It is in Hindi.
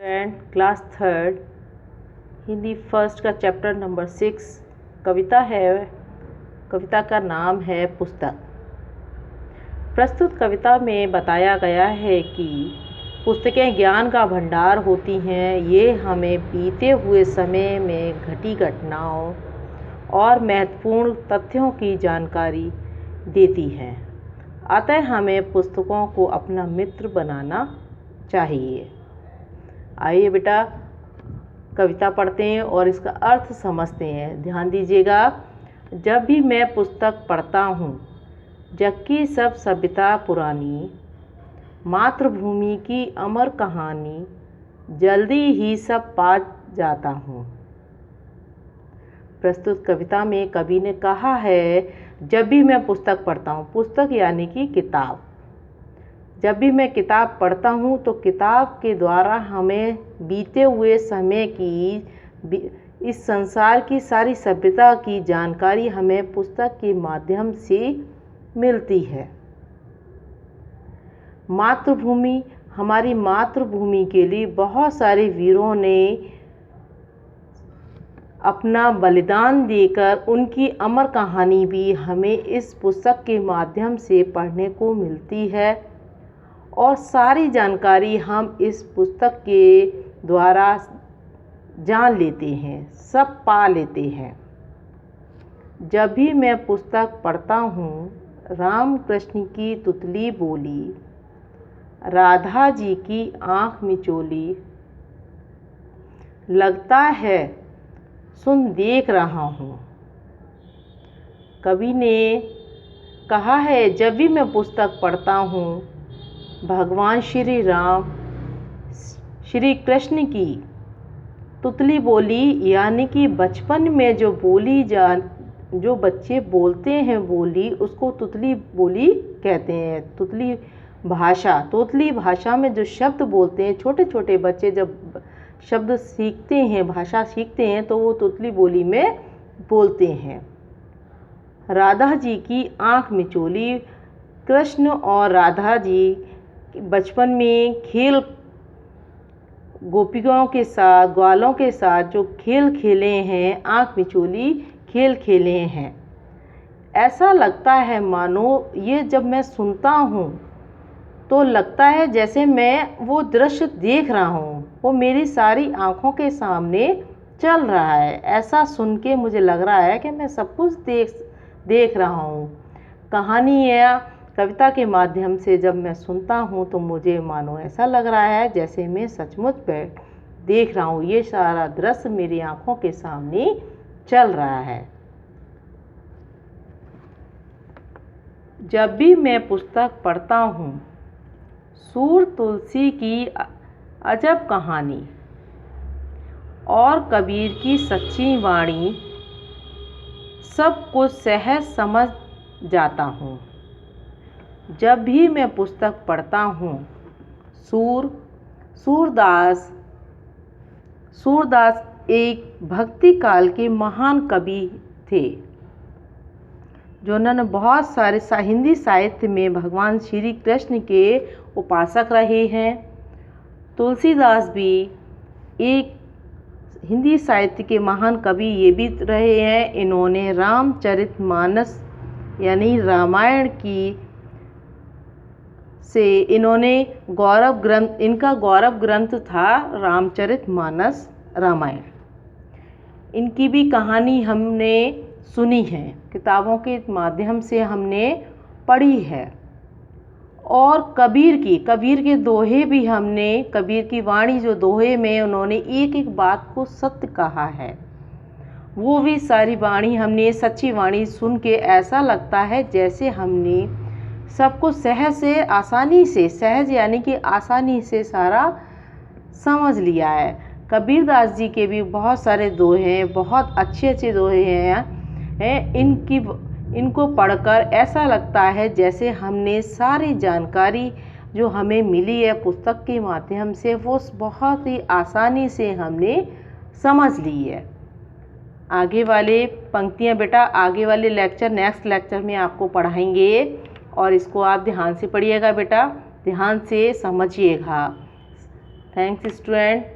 And class third Hindi first का चैप्टर नंबर 6 कविता है। कविता का नाम है पुस्तक। प्रस्तुत कविता में बताया गया है कि पुस्तकें ज्ञान का भंडार होती हैं। ये हमें बीते हुए समय में घटी घटनाओं और महत्वपूर्ण तथ्यों की जानकारी देती हैं। अतः हमें पुस्तकों को अपना मित्र बनाना चाहिए। आइए बेटा कविता पढ़ते हैं और इसका अर्थ समझते हैं। ध्यान दीजिएगा। जब भी मैं पुस्तक पढ़ता हूँ, जबकि सब सभ्यता पुरानी, मातृभूमि की अमर कहानी जल्दी ही सब पा जाता हूँ। प्रस्तुत कविता में कवि ने कहा है, जब भी मैं पुस्तक पढ़ता हूँ, पुस्तक यानी कि किताब। जब भी मैं किताब पढ़ता हूँ तो किताब के द्वारा हमें बीते हुए समय की, इस संसार की सारी सभ्यता की जानकारी हमें पुस्तक के माध्यम से मिलती है। मातृभूमि, हमारी मातृभूमि के लिए बहुत सारे वीरों ने अपना बलिदान देकर उनकी अमर कहानी भी हमें इस पुस्तक के माध्यम से पढ़ने को मिलती है और सारी जानकारी हम इस पुस्तक के द्वारा जान लेते हैं, सब पा लेते हैं। जब भी मैं पुस्तक पढ़ता हूँ, राम कृष्ण की तुतली बोली, राधा जी की आँख मिचोली, लगता है सुन देख रहा हूँ। कवि ने कहा है, जब भी मैं पुस्तक पढ़ता हूँ, भगवान श्री राम श्री कृष्ण की तुतली बोली, यानी कि बचपन में जो बोली जो बच्चे बोलते हैं बोली, उसको तुतली बोली कहते हैं। तोतली भाषा में जो शब्द बोलते हैं, छोटे छोटे बच्चे जब शब्द सीखते हैं, भाषा सीखते हैं, तो वो तुतली बोली में बोलते हैं। राधा जी की आँख मिचोली, कृष्ण और राधा जी बचपन में खेल, गोपियों के साथ, ग्वालों के साथ जो खेल खेले हैं, आँख मिचोली खेल खेले हैं। ऐसा लगता है मानो ये जब मैं सुनता हूँ तो लगता है जैसे मैं वो दृश्य देख रहा हूँ, वो मेरी सारी आँखों के सामने चल रहा है। ऐसा सुन के मुझे लग रहा है कि मैं सब कुछ देख रहा हूँ। कहानी या कविता के माध्यम से जब मैं सुनता हूँ तो मुझे मानो ऐसा लग रहा है जैसे मैं सचमुच देख रहा हूँ। ये सारा दृश्य मेरी आँखों के सामने चल रहा है। जब भी मैं पुस्तक पढ़ता हूँ, सूर तुलसी की अजब कहानी और कबीर की सच्ची वाणी सब कुछ सहज समझ जाता हूँ। जब भी मैं पुस्तक पढ़ता हूँ, सूरदास एक भक्ति काल के महान कवि थे, जो उन्होंने बहुत सारे हिंदी साहित्य में भगवान श्री कृष्ण के उपासक रहे हैं। तुलसीदास भी एक हिंदी साहित्य के महान कवि ये भी रहे हैं। इन्होंने रामचरितमानस यानी रामायण की से इन्होंने इनका गौरव ग्रंथ था रामचरितमानस रामायण। इनकी भी कहानी हमने सुनी है, किताबों के माध्यम से हमने पढ़ी है। और कबीर के दोहे भी हमने, कबीर की वाणी जो दोहे में उन्होंने एक एक बात को सत्य कहा है, वो भी सारी वाणी हमने, सच्ची वाणी सुन के ऐसा लगता है जैसे हमने सबको सहज यानी कि आसानी से सारा समझ लिया है। कबीरदास जी के भी बहुत सारे दोहे हैं, बहुत अच्छे अच्छे दोहे हैं। इनको पढ़कर ऐसा लगता है जैसे हमने सारी जानकारी जो हमें मिली है पुस्तक के माध्यम से, वो बहुत ही आसानी से हमने समझ ली है। आगे वाले पंक्तियाँ बेटा आगे वाले नेक्स्ट लेक्चर में आपको पढ़ाएंगे और इसको आप ध्यान से पढ़िएगा बेटा, ध्यान से समझिएगा। Thanks student.